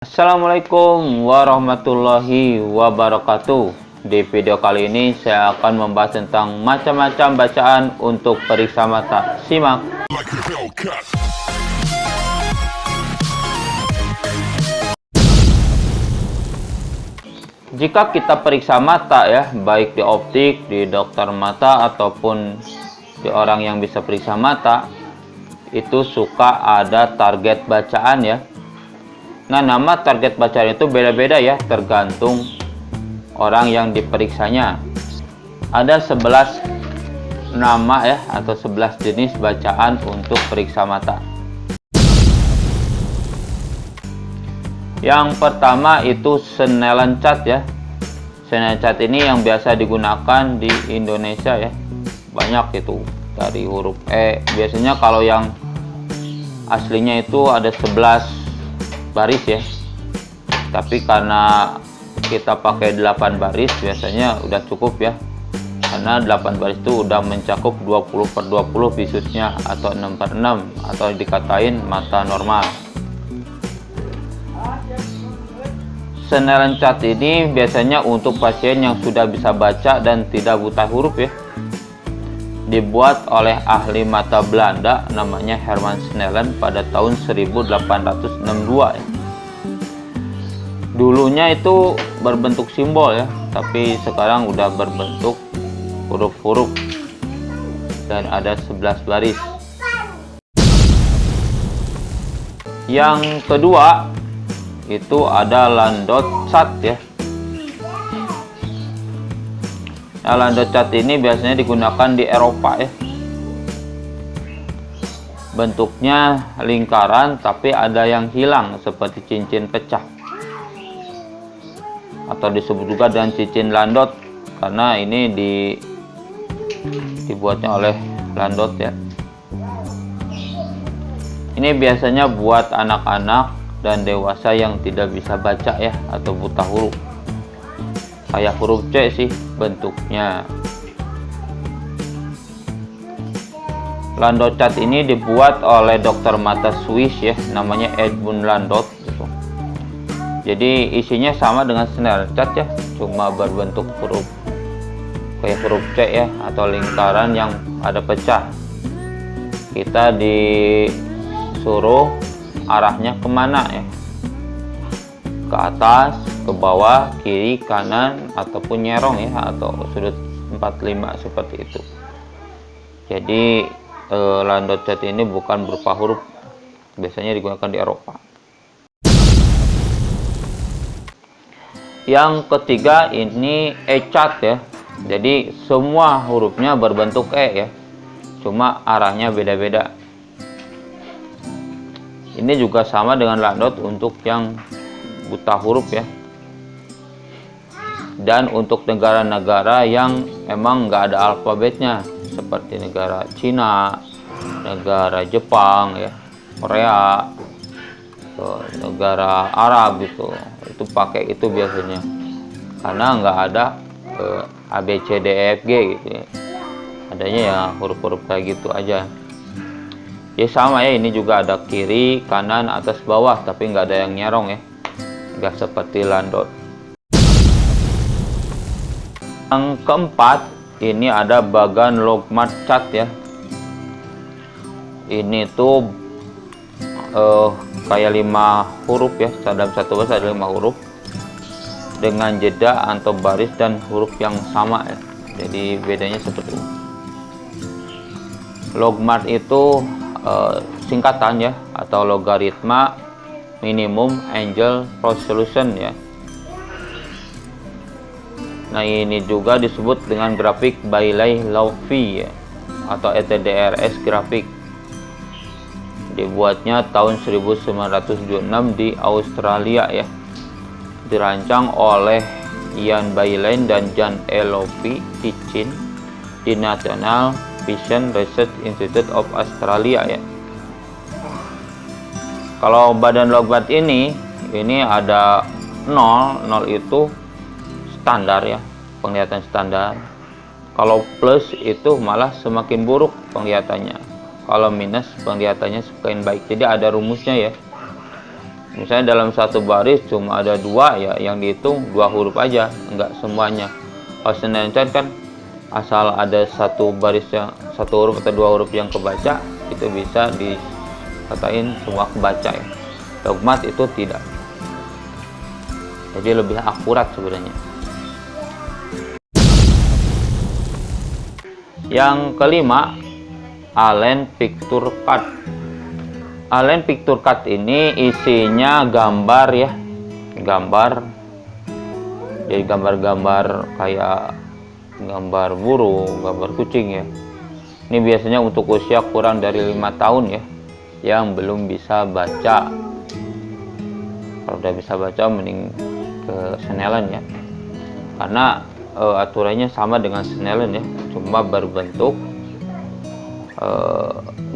Assalamualaikum warahmatullahi wabarakatuh. Di video kali ini saya akan membahas tentang macam-macam bacaan untuk periksa mata. Simak. Jika kita periksa mata ya, baik di optik, di dokter mata ataupun di orang yang bisa periksa mata, itu suka ada target bacaan ya. Nah, nama target bacaan itu beda-beda ya, tergantung orang yang diperiksanya. Ada 11 nama ya, atau 11 jenis bacaan untuk periksa mata. Yang pertama itu Snellen chart ya. Snellen chart ini yang biasa digunakan di Indonesia ya. Banyak itu, dari huruf E. Biasanya kalau yang aslinya itu ada 11 baris ya, tapi karena kita pakai 8 baris biasanya udah cukup ya, karena 8 baris itu udah mencakup 20/20 visusnya atau 6/6, atau dikatain mata normal. Snellen chart ini biasanya untuk pasien yang sudah bisa baca dan tidak buta huruf ya. Dibuat oleh ahli mata Belanda namanya Herman Snellen pada tahun 1862 ya. Dulunya itu berbentuk simbol ya, tapi sekarang udah berbentuk huruf-huruf dan ada 11 baris. Yang kedua itu ada Landau chart ya. Nah, Landau chart ini biasanya digunakan di Eropa ya. Bentuknya lingkaran tapi ada yang hilang seperti cincin pecah, atau disebut juga dengan cincin Landau karena ini dibuatnya oleh Landau ya. Ini biasanya buat anak-anak dan dewasa yang tidak bisa baca ya, atau buta huruf. Kayak huruf C sih bentuknya. Landau chart ini dibuat oleh dokter mata Swiss ya, namanya Edmund Landau gitu. Jadi isinya sama dengan Snellen chart ya, cuma berbentuk huruf kayak huruf C ya, atau lingkaran yang ada pecah. Kita disuruh arahnya kemana ya, ke atas, ke bawah, kiri, kanan, ataupun nyerong ya, atau sudut 45 seperti itu. Jadi Landau chart ini bukan berupa huruf, biasanya digunakan di Eropa. Yang ketiga ini E-chart ya. Jadi semua hurufnya berbentuk E ya, cuma arahnya beda-beda. Ini juga sama dengan Landau untuk yang buta huruf ya. Dan untuk negara-negara yang emang nggak ada alfabetnya, seperti negara Cina, negara Jepang ya, Korea, negara Arab gitu, itu pakai itu biasanya, karena nggak ada A B C D E F G gitu ya. Adanya ya huruf-huruf kayak gitu aja. Ya sama ya, ini juga ada kiri, kanan, atas, bawah, tapi nggak ada yang nyerong ya, nggak seperti Landau. Yang keempat ini ada Bagan-Logmart chart ya. Ini tuh kayak 5 huruf ya, dalam satu baris ada 5 huruf dengan jeda atau baris dan huruf yang sama ya. Jadi bedanya seperti ini. Logmart itu singkatan ya, atau logaritma minimum angle resolution ya. Nah, ini juga disebut dengan grafik Bailey-Lowy ya, atau ETDRS grafik. Dibuatnya tahun 1926 di Australia ya. Dirancang oleh Ian Bailey dan John E. Lowy Teaching di National Vision Research Institute of Australia ya. Kalau badan Logmart ini ada 0 itu standar ya, penglihatan standar. Kalau plus itu malah semakin buruk penglihatannya. Kalau minus penglihatannya semakin baik. Jadi ada rumusnya ya. Misalnya dalam satu baris cuma ada 2 ya, yang dihitung 2 huruf aja, enggak semuanya. Kalau Snellen chart kan asal ada satu baris yang 1 huruf atau 2 huruf yang kebaca, itu bisa dikatain semua kebaca ya. Dogmat itu tidak. Jadi lebih akurat sebenarnya. Yang kelima, Allen Picture Card. Allen Picture Card ini isinya gambar ya, gambar. Jadi gambar-gambar kayak gambar burung, gambar kucing ya. Ini biasanya untuk usia kurang dari 5 tahun ya, yang belum bisa baca. Kalau udah bisa baca mending ke Snellen ya, karena aturannya sama dengan Snellen ya, cuma berbentuk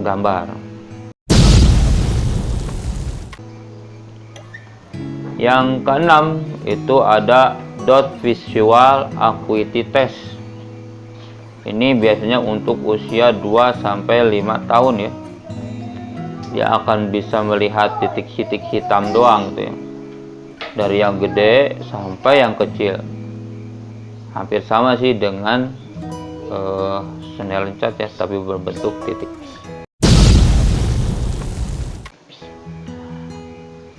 gambar. Yang keenam itu ada Dot Visual Acuity Test. Ini biasanya untuk usia 2-5 tahun ya. Dia akan bisa melihat titik-titik hitam doang gitu ya, dari yang gede sampai yang kecil. Hampir sama sih dengan Snellen chart ya, tapi berbentuk titik.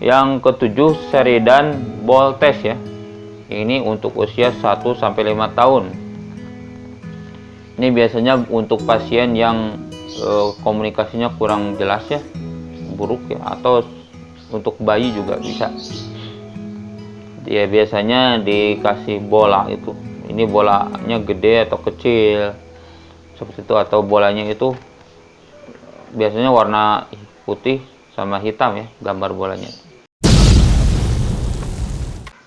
Yang ketujuh, Sheridan Ball Test ya. Ini untuk usia 1-5 tahun. Ini biasanya untuk pasien yang komunikasinya kurang jelas ya, buruk ya, atau untuk bayi juga bisa. Dia biasanya dikasih bola itu. Ini bolanya gede atau kecil seperti itu, atau bolanya itu biasanya warna putih sama hitam ya, gambar bolanya.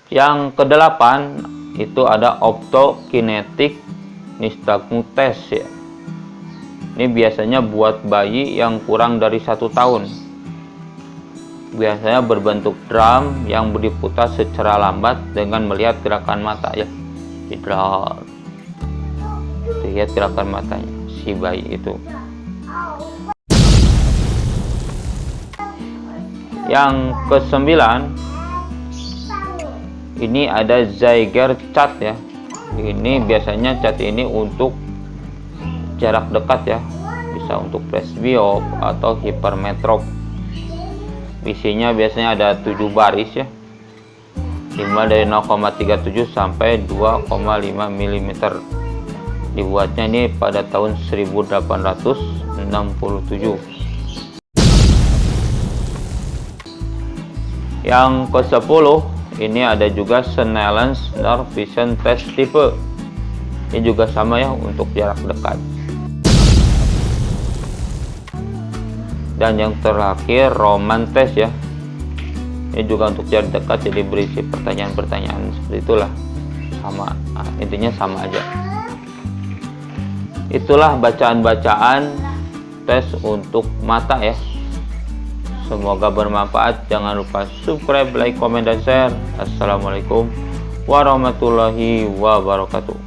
Yang kedelapan itu ada Optokinetic Nystagmus Test ya. Ini biasanya buat bayi yang kurang dari 1 tahun. Biasanya berbentuk drum yang diputar secara lambat dengan melihat gerakan mata ya. Lihat gerakan matanya si bayi itu. Yang kesembilan, ini ada Zeiger Chart ya. Ini biasanya chart ini untuk jarak dekat ya, bisa untuk presbiop atau hipermetrop. Isinya biasanya ada 7 baris ya, dimulai dari 0,37 sampai 2,5 mm. Dibuatnya ini pada tahun 1867. Yang ke-10, ini ada juga Snellen's Nerve Vision Test Type. Ini juga sama ya, untuk jarak dekat. Dan yang terakhir, Roman Test ya. Ini juga untuk jarak dekat, jadi berisi pertanyaan-pertanyaan seperti itulah. Sama, intinya sama aja. Itulah bacaan-bacaan tes untuk mata ya. Semoga bermanfaat. Jangan lupa subscribe, like, komen, dan share. Assalamualaikum warahmatullahi wabarakatuh.